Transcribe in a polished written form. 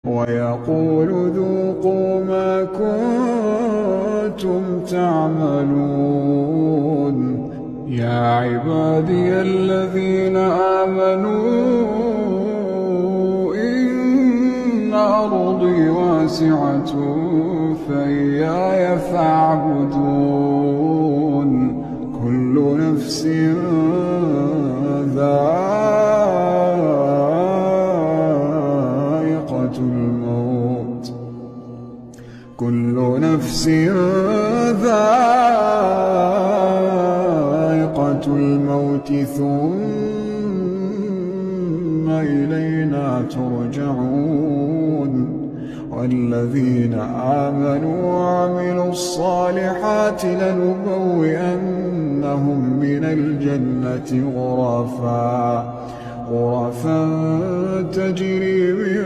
ويقول ذوقوا ما كنتم تعملون. يا عبادي الذين آمنوا إن أرضي واسعة فإياي فاعبدون. كل نفس ذائقة الموت، كل نفس ذائقة الموت ثم إلينا ترجعون. والذين آمنوا وعملوا الصالحات لنبوئنهم من الجنة غرفا تجري من